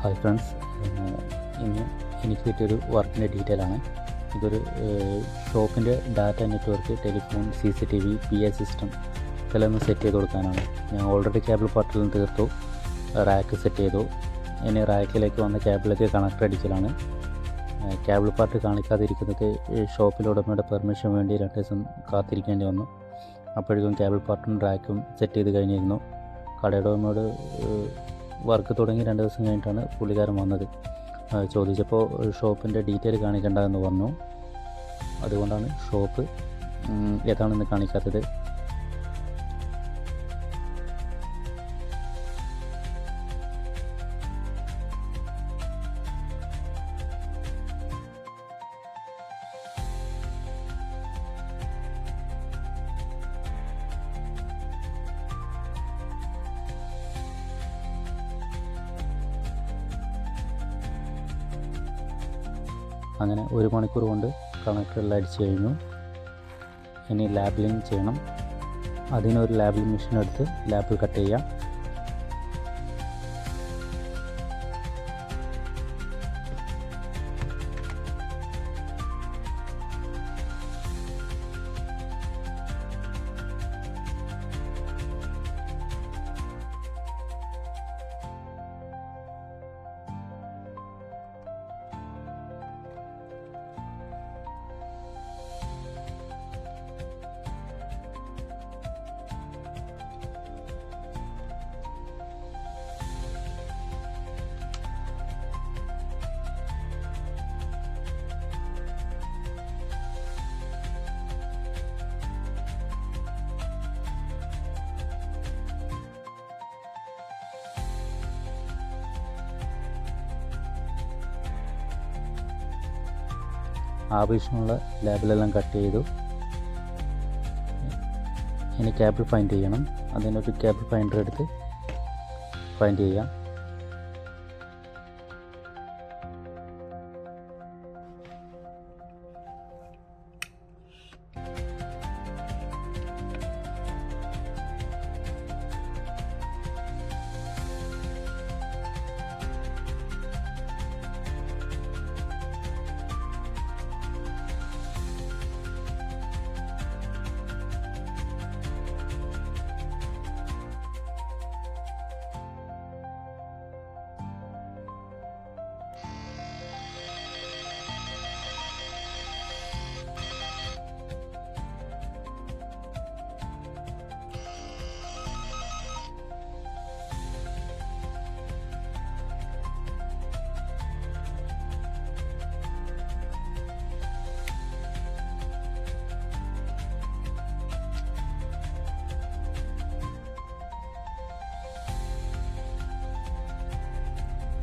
Hi friends, ഇന്ന് എനിക്ക് കിട്ടിയൊരു വർക്കിൻ്റെ ഡീറ്റെയിൽ ആണ്. ഇതൊരു ഷോപ്പിൻ്റെ data network, telephone, CCTV, PA system ഇതെല്ലാം ഒന്ന് സെറ്റ് ചെയ്ത് കൊടുക്കാനാണ്. ഞാൻ ഓൾറെഡി കേബിൾ പാർട്ടിലും തീർത്തു, റാക്ക് സെറ്റ് ചെയ്തു. ഇനി റാക്കിലേക്ക് വന്ന കേബിളിലേക്ക് കണക്ടർ അടിക്കലാണ്. കേബിൾ പാർട്ട് കാണിക്കാതിരിക്കുന്നത് ഷോപ്പിലെ ഉടമയുടെ പെർമിഷൻ വേണ്ടി 2 ദിവസം കാത്തിരിക്കേണ്ടി വന്നു. അപ്പോഴേക്കും കേബിൾ പാർട്ടും റാക്കും സെറ്റ് ചെയ്ത് കഴിഞ്ഞിരുന്നു. കടയുടെ ഉടമയോട് വർക്ക് തുടങ്ങി 2 ദിവസം കഴിഞ്ഞിട്ടാണ് പുള്ളിക്കാരൻ വന്നത്. ചോദിച്ചപ്പോൾ ഷോപ്പിൻ്റെ ഡീറ്റെയിൽ കാണിക്കേണ്ട എന്ന് പറഞ്ഞു. അതുകൊണ്ടാണ് ഷോപ്പ് ഏതാണെന്ന് കാണിക്കാത്തത്. അങ്ങനെ 1 മണിക്കൂർ കൊണ്ട് കണക്ടറെല്ലാം അടിച്ച് കഴിഞ്ഞു. ഇനി ലാബിലിംഗ് ചെയ്യണം. അതിനൊരു ലാബിലിംഗ് മെഷീൻ എടുത്ത് ലാബിൽ കട്ട് ചെയ്യാം. ആവശ്യമുള്ള ലാബിലെല്ലാം കട്ട് ചെയ്തു. ഇനി കേബിൾ ഫൈൻഡ് ചെയ്യണം. അതിനൊരു കേബിൾ ഫൈൻഡർ എടുത്ത് ഫൈൻഡ് ചെയ്യാം.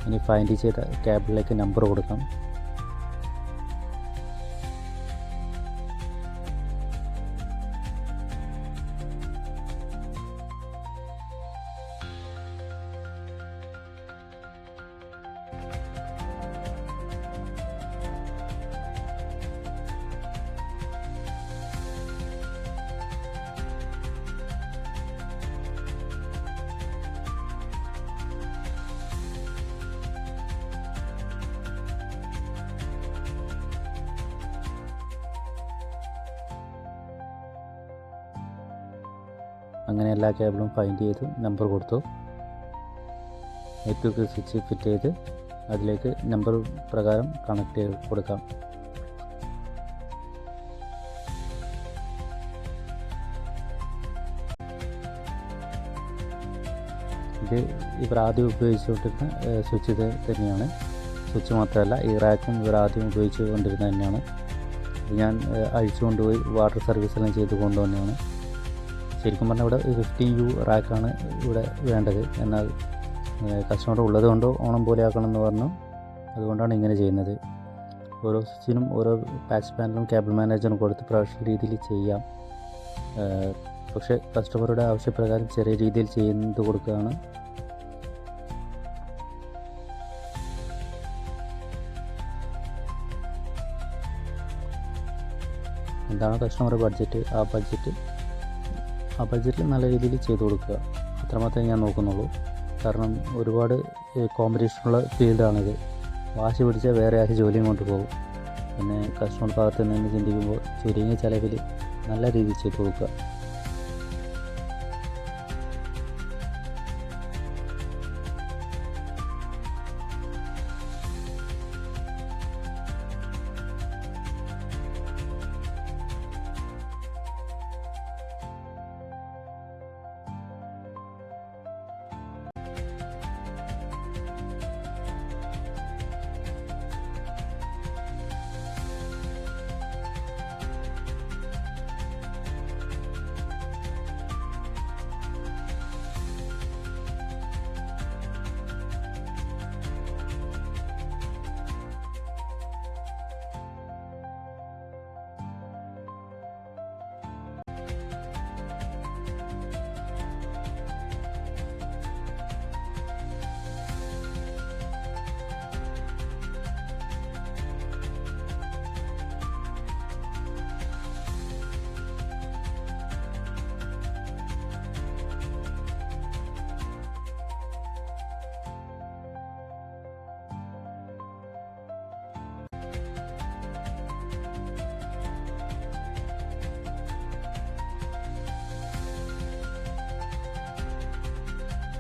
ഇനി ഫൈൻഡ് ചെയ്ത കേബിളിലേക്ക് നമ്പർ കൊടുക്കാം. അങ്ങനെ എല്ലാ കേബിളും ഫൈൻഡ് ചെയ്ത് നമ്പർ കൊടുത്തു. നെറ്റ്വർക്ക് സ്വിച്ച് ഫിറ്റ് ചെയ്ത് അതിലേക്ക് നമ്പർ പ്രകാരം കണക്ട് ചെയ്ത് കൊടുക്കാം. ഇത് ഇവർ ആദ്യം ഉപയോഗിച്ചുകൊണ്ടിരുന്ന സ്വിച്ച് ഇത് തന്നെയാണ്. സ്വിച്ച് മാത്രമല്ല, ഈ റാക്കും ഇവർ ആദ്യം ഉപയോഗിച്ചു കൊണ്ടിരുന്നത് തന്നെയാണ്. ഇത് ഞാൻ അഴിച്ചു കൊണ്ടുപോയി വാട്ടർ സർവീസെല്ലാം ചെയ്ത് കൊണ്ടുതന്നെയാണ്. ശരിക്കും പറഞ്ഞാൽ ഇവിടെ 15U റാക്കാണ് ഇവിടെ വേണ്ടത്. എന്നാൽ കസ്റ്റമർ ഉള്ളത് കൊണ്ടോ ഓണം പോലെ ആക്കണമെന്ന് പറഞ്ഞു. അതുകൊണ്ടാണ് ഇങ്ങനെ ചെയ്യുന്നത്. ഓരോ സ്വിച്ചിനും ഓരോ പാച്ച് പാനലും കേബിൾ മാനേജറും കൊടുത്ത് പ്രൊഫഷണൽ രീതിയിൽ ചെയ്യാം. പക്ഷേ കസ്റ്റമറുടെ ആവശ്യപ്രകാരം ചെറിയ രീതിയിൽ ചെയ്യുന്നത് കൊടുക്കുകയാണ്. എന്താണോ കസ്റ്റമർ ബഡ്ജറ്റ്, ആ ബഡ്ജറ്റിൽ നല്ല രീതിയിൽ ചെയ്തു കൊടുക്കുക. അത്രമാത്രമേ ഞാൻ നോക്കുന്നുള്ളൂ. കാരണം ഒരുപാട് കോമ്പറ്റീഷനുള്ള ഫീൽഡാണിത്. വാശി പിടിച്ചാൽ വേറെ ആശ ജോലിയും കൊണ്ട് പോകും. പിന്നെ കസ്റ്റമർ ഭാഗത്ത് നിന്ന് ചിന്തിക്കുമ്പോൾ ചുരുങ്ങിയ ചിലവിൽ നല്ല രീതിയിൽ ചെയ്ത് കൊടുക്കുക.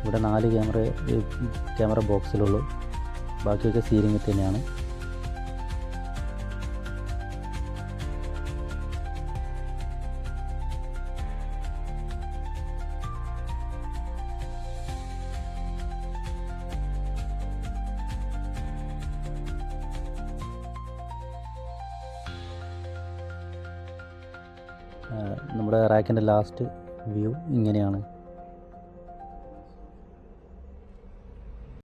ഇവിടെ 4 ക്യാമറ ബോക്സിലുള്ളൂ. ബാക്കിയൊക്കെ സീലിംഗിൽ തന്നെയാണ്. നമ്മുടെ റാക്കിൻ്റെ ലാസ്റ്റ് വ്യൂ ഇങ്ങനെയാണ്.